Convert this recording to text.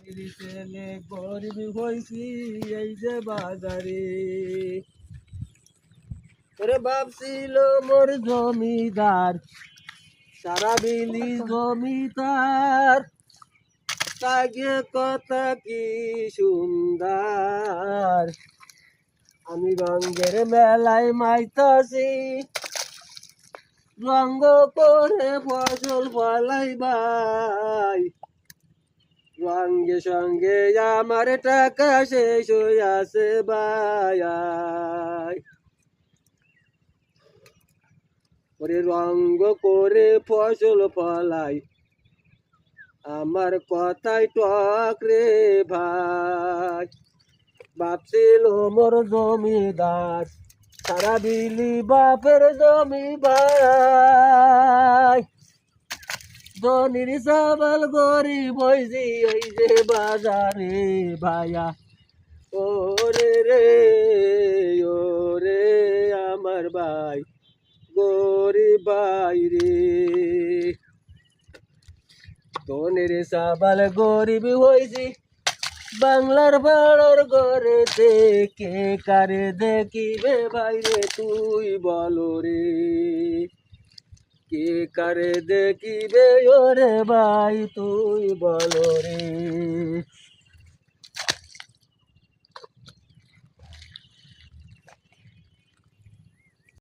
ছেলে গরিব হয়েছি এই যে বাজারে। ওরে বাপ ছিল মোর জমিদার, সারা বিলি জমিদার, তাকে কথা কি সুন্দর। আমি রঙ্গের মেলায় মাইতাছি, রঙ্গ করে ফসল ফলাই ভাই। সঙ্গে সঙ্গে আমার টাকা শেষ হয়ে আছে ভাই। ওরে রঙ্গ করে ফসল ফলাই, আমার কথাই টক রে ভাই। বাপ ছিল মোর জমিদার, সারা বিলি বাপের জমি ভাই। ধনির চাবাল গরিব হইছি এই যে বাজারে ভাইয়া। ওরে রে ওরে আমার ভাই, গরিব ভাই রে। ধনির চাবাল গরিব হইছি বাংলার ভাড়ার ঘরেতে, কে কারে দেখিবে ভাইরে তুই বলো রে। কে কারে দেখিবে ওরে ভাই তুই বলো রে।